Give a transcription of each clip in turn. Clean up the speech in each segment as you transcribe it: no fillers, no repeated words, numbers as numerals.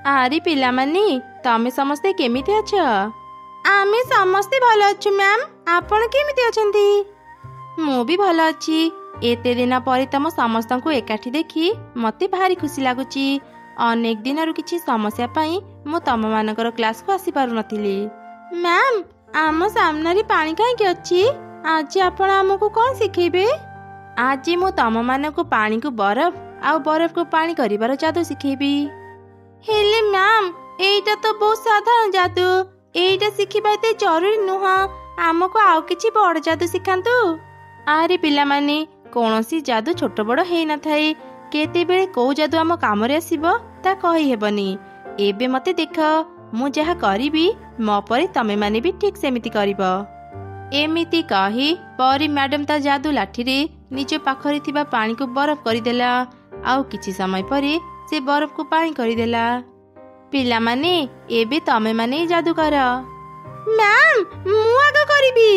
आरी पिलामानी तमे समस्ते केमिति अछ? आमे समस्ते भल अछु मैम, आपण केमिति अछंती? मु भी भल अछि। एते दिन पर तम समस्त को एकाठी देखी मते भारी खुशी लागुची। अनेक दिन रु किछि समस्या पाई मु तम मानकर क्लास को आसी पारु नथिली। मैम आम सामने पानी कहीं अच्छी? आज आपण आमको कौन सिखेबे? आज मु तम मान को पानी को बरफ आउ बरफ को पानी करिबार जादू सिखेबी। हेले मैम एटा तो बहुत साधारण जादू, एटा सिखिबा एते जरूरी नुह। आमको आउ किछि बड़ जादू सिखांतु। आरे पिला माने कोनोसी जादू छोट बड़ हेई न थाए, केते बेले को जादू आम काम रे आसीबो ता कहि हेबनी। एबे मते देख मु जहा करिबी मो परे तमे माने भी ठीक सेमिति करिबो। एमिति कही परी मैडम ता जादू लाठी रे निज पाखरे थिबा पानी को बरफ करिदेला। आउ किछि समय परे से बरफ को पानी करिदेला। पिला माने एबे तमे माने जादू कर। मैम मु आगे करिबी।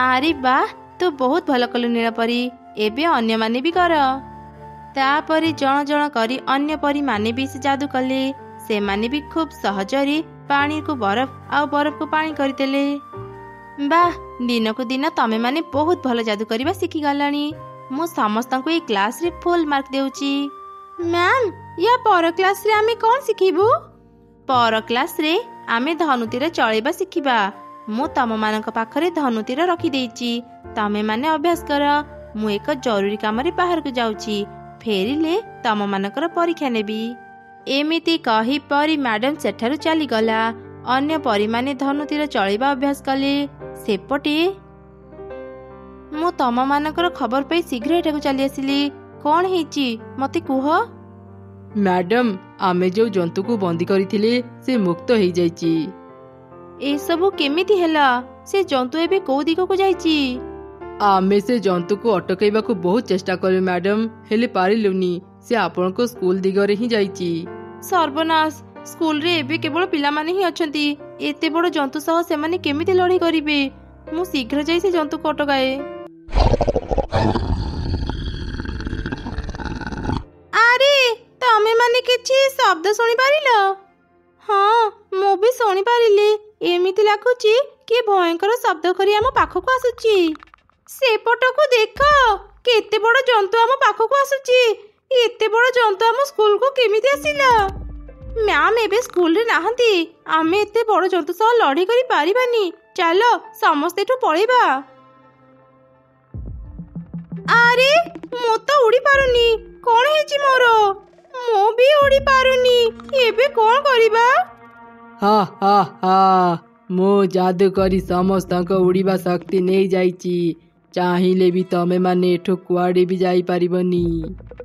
आरे वाह तो बहुत भल कलु नीलपरी। एबे अन्य माने भी कर। तापरे जण जण करी अन्य परी माने भी से जादू कले। से माने भी खूब सहजरी पानी को बरफ आउ बरफ को पानी करदेले। वाह दिन को दिन तमे माने बहुत भल जादू करबा सिखी गलानी। मु समस्त को ए क्लास रे फुल मार्क देउची। मैम या पर क्लास रे आमे कोन सिखिबु? पर क्लास रे आमे धनुतीर चलेबा सिखिबा। मु तम मानक पाखरे धनुतीर रखी देइची। तमे माने अभ्यास कर। मु एक जरूरी काम रे बाहर को जाउची, फेरिले तम मानकर परीक्षा नेबी। एमिति कही परी मैडम सेठारु चली गला। अन्य परी माने धनुतीर चलेबा अभ्यास कले। सेपटे मु तम मानकर खबर पे शीघ्र एठाकु चली आसिली। कौन हेची मते कुह? मैडम आमे जो जंतु को बंदी करिथिले से मुक्त हो जाइची। ए सबु केमिति हेला? से जंतु एबे को दिगो को जाइची? आमे से जंतु को अटकैबा को बहुत चेष्टा करे मैडम, हेले पारिलुनी। से आपण को स्कूल दिगरे ही जाइची। सर्वनाश, स्कूल रे एबे केवल पिला माने ही अछंती। एते बड़ जंतु सह से माने केमिति लड़ी करिवे? मु शीघ्र जाई से जंतु को अटकाए। अरे तमे माने किछि शब्द सुनि पारिलो? हाँ मु भी सुनि पारिली। एमिति लागुची कि भयंकर शब्द करी हम पाखो को आसुची। सेपट को देख केते बड़ जंतु हम पाखो को आसुची। एते बड़ जंतु हम स्कूल को केमिति आसिला? मैम एबे स्कूल रे नाहंती। आमे एते बड़ जंतु सह लड़ी करी पारिबानी। चलो समस्ते ठु पळेबा। अरे मु तो उड़ी पारुनी। कोन हेची मोरो? मु भी उड़ी पारुनी। एबे कोन करिबा? हा हा हा, मो जादू करी समस्त को उड़ीबा शक्ति नहीं जाइची। चाहिले भी तमे माने एठो कुआडे भी जाई पारिबनी।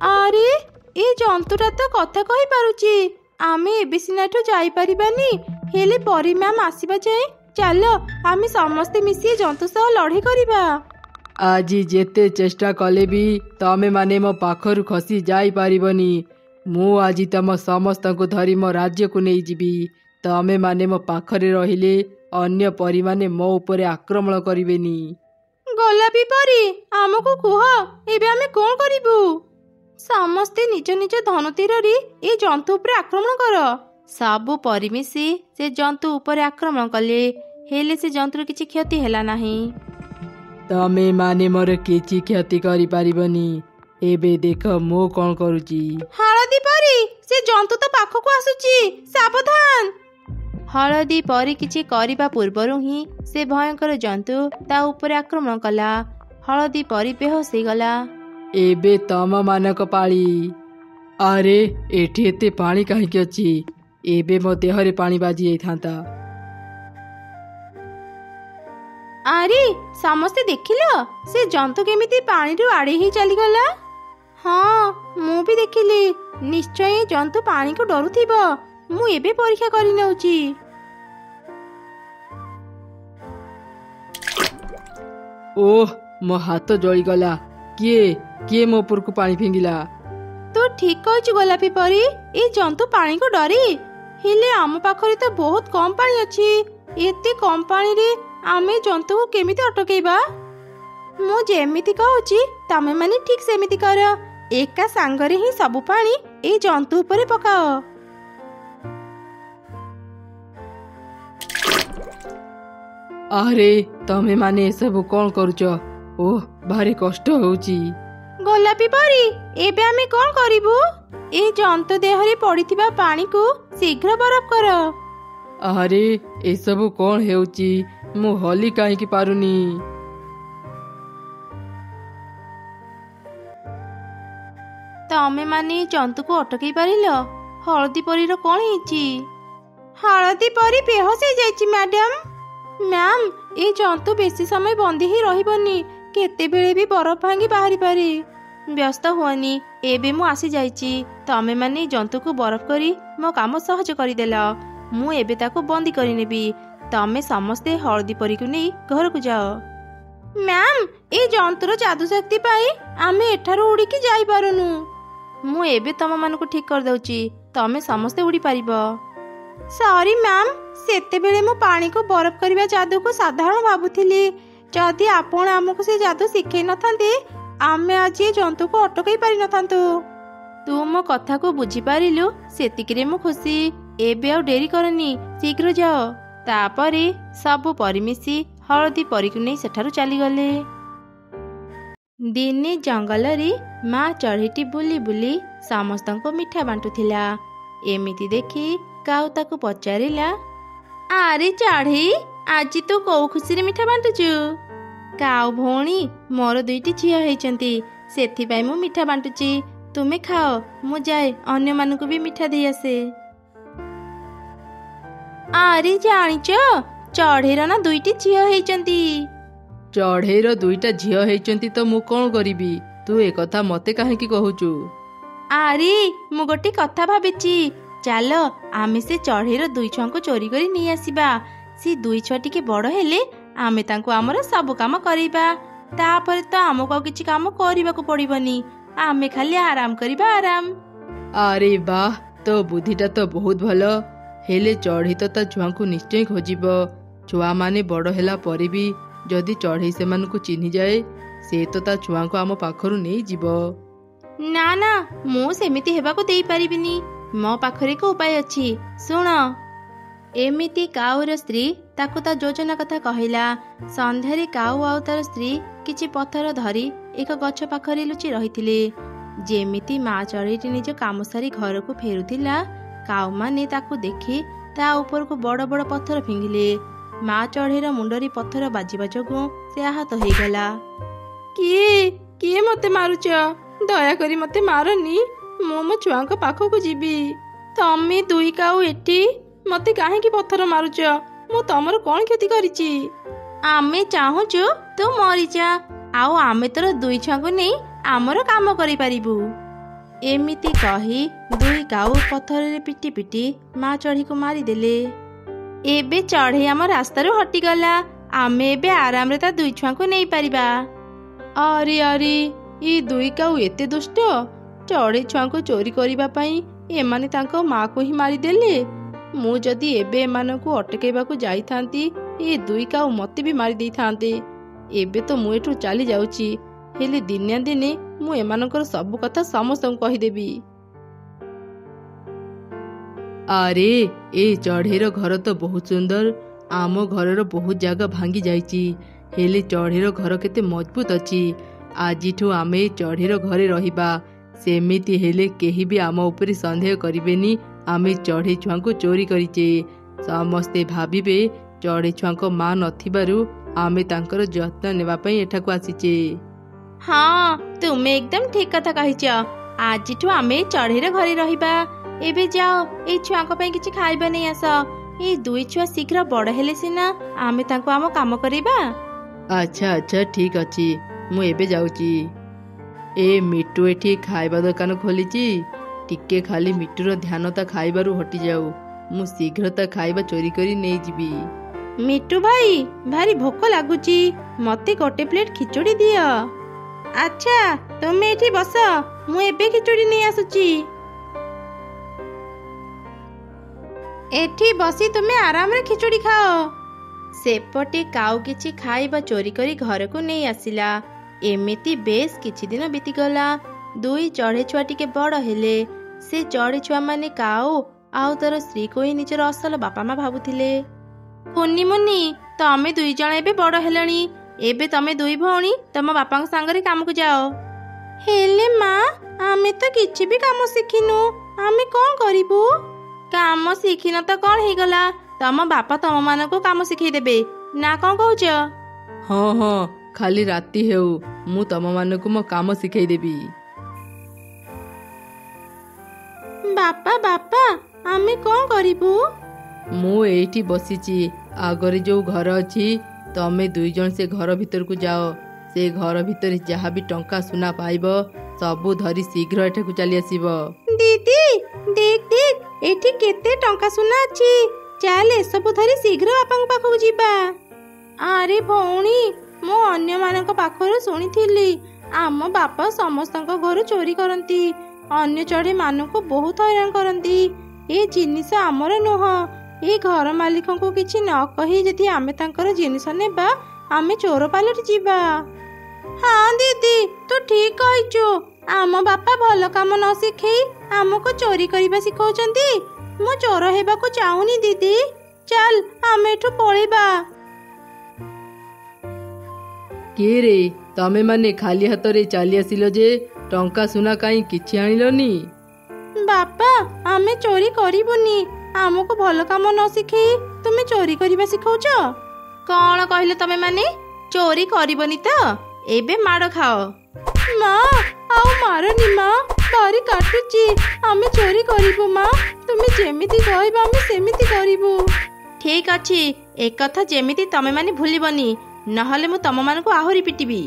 अरे ए जंतुटा तो कथा कहि पारुची। आमे एबे सिना एठो जाई पारिबानी, हेले परी मैम आसीबा जाए चलो आमे समस्ते मिसी जंतु सह लड़ाई करिबा। आज जेते चेष्टा कले भी तमे माने मो पाखरु खसी जाई पारिबनी। मु आज तम समस्त को धरी मो राज्य को नहीं जीवी। तमे माने मो पाखरे रहिले अन्य परी माने मो ऊपर आक्रमण करिवेनी। गोलापी परी हमको कुह एबे आमे कोन करिबु? समस्ते निज निज धनुतीर रे ए जंतु ऊपर आक्रमण कर। सबु परी मिसी से जंतु ऊपर आक्रमण कले, हेले से जंतुर किछि क्षति हेला नाही। तमे माने मोर किछि क्षति करि पारिबनी। एबे देख मो कोन करूची। हळदी परी से जंतु तो पाखो को आसुची, सावधान। हळदी परी किछि करिबा पूर्वरु ही से भयंकर जंतु ता ऊपर आक्रमण कला। हळदी परी बेहोश हो गला। एबे तम मानक पाली। अरे एठी एते पानी काहे के अछि? एबे मो देहरे पानी बाजी जाई थांता। अरे समस्ते देखिलो से जंतु केमिति पानी रु आड़े ही चली गला। हाँ मु भी देखिली। निश्चय जंतु पानी को डरुथिबो। मु एबे परीक्षा करि नउची। ओह मो हाथ जळी गला। किए मो ऊपर को पानी फेंगिला? तो ठीक कहछु गोलापी परी। ए जंतु पानी को डरी, हेले आम पाखरे तो बहुत कम पानी अछि। एते कम पानी रे आमे जंतु को केमिति अटकेबा? मु जेमिति कहूची तमे माने ठीक सेमिति कर। ଏକା ସାଙ୍ଗରେ ହିଁ ସବୁ ପାଣି ଏଇ ଜନ୍ତୁ ଉପରେ ପକାଅ। ଆରେ ତମେ ମାନେ ଏସବୁ କଣ କରୁଛ? ଓଃ ଭାରି କଷ୍ଟ ହଉଛି। ଗୋଲାପୀ ପରି ଏବେ ଆମେ କଣ କରିବୁ? ଏଇ ଜନ୍ତୁ ଦେହରେ ପଡିଥିବା ପାଣିକୁ ଶୀଘ୍ର ବରଫ କର। ଆରେ ଏସବୁ କଣ ହେଉଛି? ମୁଁ ହଲି କାହିଁକି ପାରୁନି? ତମେ ମାନେ ଜନ୍ତୁକୁ ଅଟକେଇ ପାରିଲ? ହଳଦୀ ପରୀର କଣ ହେଇଛି? ହଳଦୀ ପରି ବେହୋସ ହେଇଯାଇଛି ମ୍ୟାଡାମ। ମ୍ୟାମ୍, ଏଇ ଜନ୍ତୁ ବେଶୀ ସମୟ ବନ୍ଦୀ ହିଁ ରହିବନି, କେତେବେଳେ ବି ବରଫ ଭାଙ୍ଗି ବାହାରି ପାରେ। ବ୍ୟସ୍ତ ହୁଅନି, ଏବେ ମୁଁ ଆସିଯାଇଛି। ତମେ ମାନେ ଜନ୍ତୁକୁ ବରଫ କରି ମୋ କାମ ସହଜ କରିଦେଲ। ମୁଁ ଏବେ ତାକୁ ବନ୍ଦୀ କରିନେବି। ତମେ ସମସ୍ତେ ହଳଦୀ ପରୀକୁ ନେଇ ଘରକୁ ଯାଅ। ମ୍ୟାମ୍, ଏଇ ଜନ୍ତୁର ଯାଦୁ ଶକ୍ତି ପାଇଁ ଆମେ ଏଠାରୁ ଉଡ଼ିକି ଯାଇପାରୁନୁ। ମୁଁ ଏବେ ତମମାନଙ୍କୁ ଠିକ୍ କରିଦେଉଛି, ତମେ ସମସ୍ତେ ଉଡ଼ି ପାରିବ। ସରି ମ୍ୟାମ୍, ସେତେବେଳେ ମୁଁ ପାଣିକୁ ବରଫ କରିବା ଯାଦୁକୁ ସାଧାରଣ ଭାବୁଥିଲି। ଯଦି ଆପଣ ଆମକୁ ସେ ଯାଦୁ ଶିଖେଇ ନଥାନ୍ତେ, ଆମେ ଆଜି ଏ ଜନ୍ତୁକୁ ଅଟକାଇ ପାରିନଥାନ୍ତୁ। ତୁ ମୋ କଥାକୁ ବୁଝିପାରିଲୁ, ସେତିକିରେ ମୁଁ ଖୁସି। ଏବେ ଆଉ ଡେରି କରନି, ଶୀଘ୍ର ଯାଅ। ତାପରେ ସବୁ ପରି ମିଶି ହଳଦୀ ପରୀକୁ ନେଇ ସେଠାରୁ ଚାଲିଗଲେ। ଦିନେ ଜଙ୍ଗଲରେ ମା ଚଢ଼େଇଟି ବୁଲି ବୁଲି ସମସ୍ତଙ୍କୁ ମିଠା ବାଣ୍ଟୁଥିଲା। ଏମିତି ଦେଖି କାଉ ତାକୁ ପଚାରିଲା, ଆରେ ଚଢ଼େଇ, ଆଜି ତୁ କୋଉ ଖୁସିରେ ମିଠା ବାଣ୍ଟୁଛୁ? କାଉ ଭଉଣୀ, ମୋର 2ଟି ଝିଅ ହେଇଛନ୍ତି, ସେଥିପାଇଁ ମୁଁ ମିଠା ବାଣ୍ଟୁଛି। ତୁମେ ଖାଅ, ମୁଁ ଯାଏ ଅନ୍ୟମାନଙ୍କୁ ବି ମିଠା ଦେଇ ଆସେ। ଆରେ ଜାଣିଛ, ଚଢ଼େଇର ନା 2ଟି ଝିଅ ହେଇଛନ୍ତି। ଚଢ଼େଇର 2ଟା ଝିଅ ହେଇଛନ୍ତି ତ ମୁଁ କଣ କରିବି? ତୁ ଏକଥା ମତେ କାହିଁକି କହୁଛୁ? ଆରେ ମୁଁ ଗୋଟେ କଥା ଭାବିଛି। ଚାଲ ଆମେ ସେ ଚଢ଼େଇର 2 ଛୁଆଙ୍କୁ ଚୋରି କରି ନେଇ ଆସିବା। ସେ 2 ଛୁଆ ଟିକେ ବଡ଼ ହେଲେ ଆମେ ତାଙ୍କୁ ଆମର ସବୁ କାମ କରିବା। ତାପରେ ତ ଆମକୁ ଆଉ କିଛି କାମ କରିବାକୁ ପଡ଼ିବନି। ଆମେ ଖାଲି ଆରାମ କରିବା, ଆରାମ। ଆରେ ବାଃ, ତୋ ବୁଦ୍ଧିଟା ତ ବହୁତ ଭଲ। ହେଲେ ଚଢ଼େଇ ତ ତା ଛୁଆଙ୍କୁ ନିଶ୍ଚୟ ଖୋଜିବ। ଛୁଆମାନେ ବଡ଼ ହେଲା ପରେ ବି ଯଦି ଚଢ଼େଇ ସେମାନଙ୍କୁ ଚିହ୍ନିଯାଏ, ସେ ତ ତା ଛୁଆଙ୍କୁ ଆମ ପାଖରୁ ନେଇଯିବ। ନା ନା, ମୁଁ ସେମିତି ହେବାକୁ ଦେଇପାରିବିନି। ମୋ ପାଖରେ ଏକ ଉପାୟ ଅଛି, ଶୁଣ। ଏମିତି କାଉର ସ୍ତ୍ରୀ ତାକୁ ତା ଯୋଜନା କଥା କହିଲା। ସନ୍ଧ୍ୟାରେ କାଉ ଆଉ ତାର ସ୍ତ୍ରୀ କିଛି ପଥର ଧରି ଏକ ଗଛ ପାଖରେ ଲୁଚି ରହିଥିଲେ। ଯେମିତି ମା ଚଢ଼େଇଟି ନିଜ କାମ ସାରି ଘରକୁ ଫେରୁଥିଲା, କାଉମାନେ ତାକୁ ଦେଖି ତା ଉପରକୁ ବଡ଼ ବଡ଼ ପଥର ଫିଙ୍ଗିଲେ। ମା ଚଢ଼େଇର ମୁଣ୍ଡରେ ପଥର ବାଜିବା ଯୋଗୁଁ ସେ ଆହତ ହେଇଗଲା। କିଏ ମତେ ମାରୁଛ? ଦୟାକରି ମତେ ମାରନି, ମୁଁ ମୋ ଛୁଆଙ୍କ ପାଖକୁ ଯିବି। ତମେ 2 କାଉ ଏଠି ମତେ କାହିଁକି ପଥର ମାରୁଛ? ମୁଁ ତମର କଣ କ୍ଷତି କରିଛି? ଆମେ ଚାହୁଁଛୁ ତୁ ମରିଯା, ଆଉ ଆମେ ତୋର 2 ଛୁଆଙ୍କୁ ନେଇ ଆମର କାମ କରିପାରିବୁ। ଏମିତି କହି 2 କାଉ ପଥରରେ ପିଟି ପିଟି ମା ଚଢ଼େଇକୁ ମାରିଦେଲେ। ଏବେ ଚଢ଼େଇ ଆମ ରାସ୍ତାରୁ ହଟିଗଲା। ଆମେ ଏବେ ଆରାମରେ ତା 2 ଛୁଆଙ୍କୁ ନେଇପାରିବା। ଆରେ ଆରେ, ଏ 2 କାଉ ଏତେ ଦୁଷ୍ଟ! ଚଢ଼େଇ ଛୁଆଙ୍କୁ ଚୋରି କରିବା ପାଇଁ ଏମାନେ ତାଙ୍କ ମାକୁ ହିଁ ମାରିଦେଲେ। ମୁଁ ଯଦି ଏବେ ଏମାନଙ୍କୁ ଅଟକେଇବାକୁ ଯାଇଥାନ୍ତି, ଏ 2 କାଉ ମତେ ବି ମାରି ଦେଇଥାନ୍ତେ। ଏବେ ତ ମୁଁ ଏଠୁ ଚାଲି ଯାଉଛି, ହେଲେ ଦିନେ ଦିନେ ମୁଁ ଏମାନଙ୍କର ସବୁ କଥା ସମସ୍ତଙ୍କୁ କହିଦେବି। ଆରେ ଏ ଚଢ଼େଇର ଘର ତ ବହୁତ ସୁନ୍ଦର। ଆମ ଘରର ବହୁତ ଜାଗା ଭାଙ୍ଗି ଯାଇଛି, ହେଲେ ଚଢ଼େଇର ଘର କେତେ ମଜବୁତ ଅଛି। ଆଜିଠୁ ଆମେ ଏ ଚଢ଼େଇର ଘରେ ରହିବା। ସେମିତି ହେଲେ କେହି ବି ଆମ ଉପରେ ସନ୍ଦେହ କରିବେନି ଆମେ ଚଢ଼େଇ ଛୁଆଙ୍କୁ ଚୋରି କରିଛେ। ସମସ୍ତେ ଭାବିବେ ଚଢ଼େଇ ଛୁଆଙ୍କ ମା ନଥିବାରୁ ଆମେ ତାଙ୍କର ଯତ୍ନ ନେବା ପାଇଁ ଏଠାକୁ ଆସିଛେ। ହଁ, ତୁମେ ଏକଦମ ଠିକ କଥା କହିଛ। ଆଜିଠୁ ଆମେ ଚଢ଼େଇର ଘରେ ରହିବା। ଏବେ ଯାଅ, ଏଇ ଛୁଆଙ୍କ ପାଇଁ କିଛି ଖାଇବା ନେଇ ଆସ। ଏଇ 2 ଛୁଆ ଶୀଘ୍ର ବଡ଼ ହେଲେ ସିନା ଆମେ ତାଙ୍କୁ ଆମ କାମ କରିବା। ଆଚ୍ଛା ଆଚ୍ଛା, ଠିକ ଅଛି, ମୁଁ ଏବେ ଯାଉଛି। ଏ ମିଟୁ ଏଠି ଖାଇବା ଦୋକାନ ଖୋଲିଛି। ଟିକେ ଖାଲି ମିଟୁର ଧ୍ୟାନ ତା ଖାଇବାରୁ ହଟିଯାଉ, ମୁଁ ଶୀଘ୍ର ତା ଖାଇବା ଚୋରି କରି ନେଇଯିବି। ମିଟୁ ଭାଇ, ଭାରି ଭୋକ ଲାଗୁଛି, ମତେ ଗୋଟେ ପ୍ଲେଟ ଖିଚୁଡ଼ି ଦିଅ। ଆଚ୍ଛା, ତୁମେ ଏଠି ବସ, ମୁଁ ଏବେ ଖିଚୁଡ଼ି ନେଇ ଆସୁଛି। ଏଠି ବସି ତୁମେ ଆରାମରେ ଖିଚୁଡ଼ି ଖାଅ। ସେପଟେ କାଉ କିଛି ଖାଇବା ଚୋରି କରି ଘରକୁ ନେଇ ଆସିଲା। ଏମିତି ବେଶ କିଛି ଦିନ ବିତିଗଲା। दुई चढ़े छुआ टिके बड़ हेले से चढ़े छुआ माने काऊ आउ तार स्त्री को ही निजर असल बापा माँ भाबुथिले। कुन्नी मुन्नी तमे दुई जण एबे बड़ हेलणी, एबे तमे दुई भौणी तम बापा सांगरे काम को जाओ। हेले माँ आमे तो किछि भी काम शिखिनु, आमे कौन करिबु? काम शिखिन तो कौन ही गला, तम बापा तम मानको काम शिखै देबे ना कौन कहउछ? हाँ हाँ खाली राति हेउ मु तम मानकु मो काम शिखै देबी। बापा बापा आमे कौन करिबु? मु एठी बसिची, आगरे जो घर अछि तमे दुई जण से घर भीतर को जाओ। से घर भीतर जहाँ भी टंका सुना पाइब सबु धरी शीघ्र एठाकु चली आसीब। दीदी देख देख एठी केते टंका सुना अछि, चल ए सब धरी शीघ्र बापा पाखु जिबा। अरे भौणी मो अन्य मानक पाखरु सुनिथिली आम बापा समस्तଙ୍କ घर चोरी करंती, अन्य चढ़े मानकु बहुत हैरान करंती। ए जिनिस आमर नुह, ए घर मालिक को किछि न कहि जदि आमे तांकर जिनिस नेबा आमे चोर पालट जिबा। हाँ दीदी तू ठीक कहिचु, आम बापा भल काम न शिखई आमको चोरी करबा सिखौचंती। मु चोर हेबा को चाहुनी दीदी, चल आमे एठु पळेबा। के रे तमे माने खाली हाथ रे चली आसिलो जे टंका सुना काई किछि आनिलोनी? बापा आमे चोरी करिबुनी, आमको भल काम न शिखई तुमे चोरी करबा सिखौच। कौन कहले तमे माने चोरी करिबनी त? एबे माड़ खाओ। माँ आउ मारनी माँ, बारी काटुची, आमे चोरी करिबु माँ, तुमे जेमिति कहबा आमे सेमिति करिबु। ठीक अछि एक कथा जेमिति तमे माने भूलिबनी, नहले मु तम मानको आहुरी पिटिबी।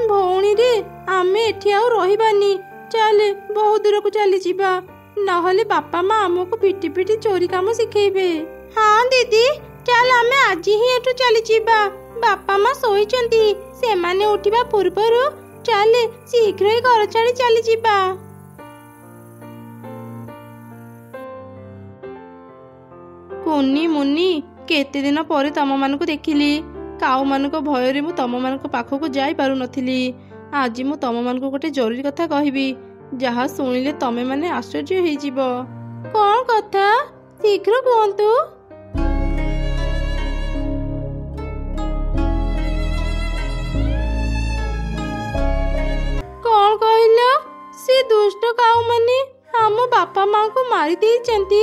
भौणी रे आमे एठी आउ रहिबानी, चले बहुत दूर को चली जिबा, नहले बापा माँ आमको पिटी पिटी चोरी काम शिखेबे। हाँ दीदी चल आमे आज ही एठु चली जिबा, बापा माँ सोईचंती, सेमाने उठिबा पूर्वरु चले शीघ्र ही घर छाड़ी चली जिबा। कुन्नी मुन्नी केते दिन पर तम मानकु देखिली, काऊ मानक भय मु तम मानक पाखक जाई पारु नथिली। आज मु तम मानक गोटे जरूरी कथा कहबी, जहा सुनिले तमे माने आश्चर्य होई जिवो। कोन कथा शीघ्र कहंतु। कोन कहलो? से दुष्ट काऊ माने हम बापा माँ को मारी देइचंती।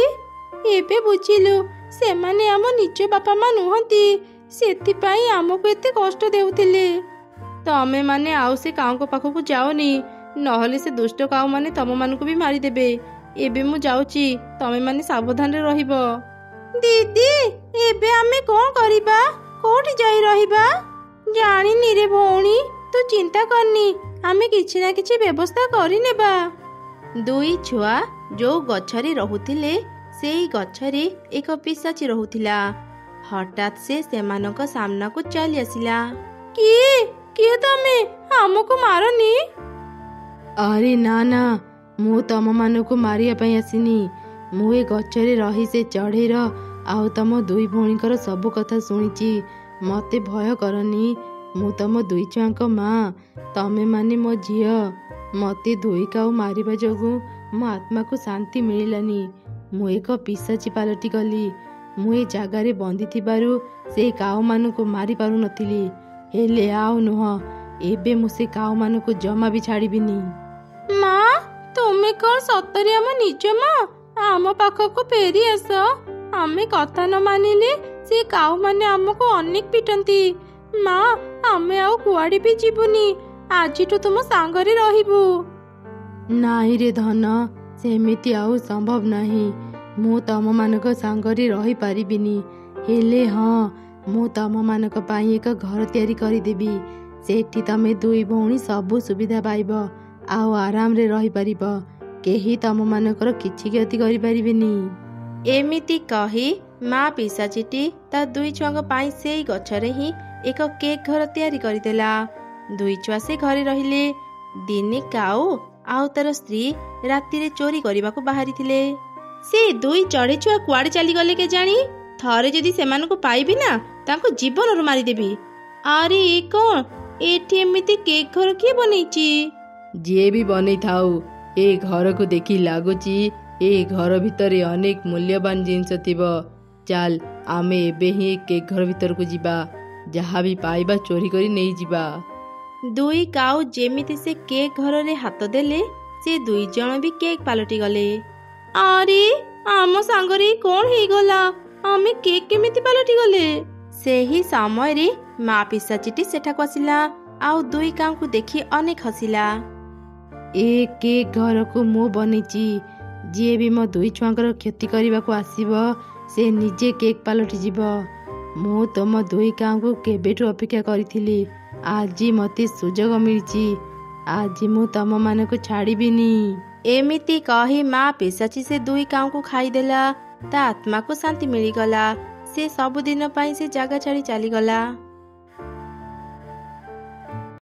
एबे बुझिलु से माने आम निज बापा माँ नुहंती, सेथिपाई आमको एते कष्ट देउथिले। तमे माने आउ से काऊ को पाखकु जाओनी, नहले से दुष्ट काऊ माने तम मानकु भी मारी देबे। एबे मु जाउची, तमे माने सावधान रे रहिबो। दीदी एबे आमे कोन करिबा, कोठी जाई रहिबा? जानिनी रे भौणी, तू चिंता करनी, आमे किछि ना किछि व्यवस्था करि नेबा। दुई छुआ जो गछरे रहुथिले सेई गछरे एक पिशाची रहुथिला। हठात से सेमानक सामना को चली आसिला। किए तमे हमको मारनी? अरे ना ना मु तम मानकु मारिया पई आसिनी, मु ए गछरे रही से चढ़ेर आउ तम दुई भौणीकर सब कथा सुनिची। मते भय करनी, मु तम दुई छुआंक माँ, तमे माने मो झियो। मते दुई काऊ मारिबा जोगु मो आत्मा को शांति मिलिलानी, मु एक पिशाची पालटी गली। मु ए जागारे बंदी थिबारु से काऊ मानकु मारी पारु नथिली, हेले आउ नुह, एबे मु से काऊ मानकु जमा भी छाड़िबिनी। माँ तुमे कौन सतरे आम निज माँ? आम पाखकु फेरी आस, आमे कथा न मानिले से काऊ माने आमको अनेक पिटंती। माँ आमे आउ कुआडे भी जीवुनी, आजिठु तुम सांगरे रहिबु। नाही रे धन, सेमिति आउ संभव नाही, मु तम मानक सांगरे रही पारिबिनी। हेले हाँ मु तम मानक पाई एक घर तैयारी करी देबी, सेठी तमे दुई भौणी सबु सुविधा पाइब, आउ आराम रे रही पारिब, केही तम मानकर किछि क्षति करि पारिबेनी। एमिति कही माँ पिशाचीटी ता दुई छुआंक पाई सेई गछरे ही एक केक घर तैयारी करदेला। दुई छुआ से घरे रहिले। दिने काऊ आउ तार स्त्री राति रे चोरी करने को बाहरी थिले। से दुई चढ़े छुआ कुआड़े चली गले के जानी, थरे जदि सेमानकु पाइबी ना तांको जीवन मारिदेबी। अरे कौन ଏଠି ଏମିତି କେକ୍ ଘର କିଏ ବନେଇଛି? ଯିଏ ବି ବନେଇଥାଉ, ଏ ଘରକୁ ଦେଖି ଲାଗୁଛି ଏ ଘର ଭିତରେ ଅନେକ ମୂଲ୍ୟବାନ ଜିନିଷ ଥିବ। ଚାଲ ଆମେ ଏବେ ହିଁ କେକ୍ ଘର ଭିତରକୁ ଯିବା, ଯାହା ବି ପାଇବା ଚୋରି କରି ନେଇଯିବା। ଦୁଇ କାଉ ଯେମିତି ସେ କେକ୍ ଘରରେ ହାତ ଦେଲେ, ସେ ଦୁଇ ଜଣ ବି କେକ୍ ପାଲଟି ଗଲେ। ଆରେ ଆମ ସାଙ୍ଗରେ କଣ ହେଇଗଲା? ଆମେ କେକ୍ କେମିତି ପାଲଟି ଗଲେ? ସେହି ସମୟରେ ମା ପିଶାଚିଟି ସେଠାକୁ ଆସିଲା ଆଉ ଦୁଇ କାଉଙ୍କୁ ଦେଖି ଅନେକ ହସିଲା। ଏ କେକ୍ ଘରକୁ ମୁଁ ବନେଇଛି। ଯିଏ ବି ମୋ ଦୁଇ ଛୁଆଙ୍କର କ୍ଷତି କରିବାକୁ ଆସିବ, ସେ ନିଜେ କେକ୍ ପାଲଟି ଯିବ। ମୁଁ ତମ ଦୁଇ କାଉଙ୍କୁ କେବେଠୁ ଅପେକ୍ଷା କରିଥିଲି। ଆଜି ମୋତେ ସୁଯୋଗ ମିଳିଛି। ଆଜି ମୁଁ ତମମାନଙ୍କୁ ଛାଡ଼ିବିନି। ଏମିତି କହି ମା ପିଶାଚି ସେ ଦୁଇ କାଉଙ୍କୁ ଖାଇଦେଲା। ତା ଆତ୍ମାକୁ ଶାନ୍ତି ମିଳିଗଲା। ସେ ସବୁଦିନ ପାଇଁ ସେ ଜାଗା ଛାଡ଼ି ଚାଲିଗଲା।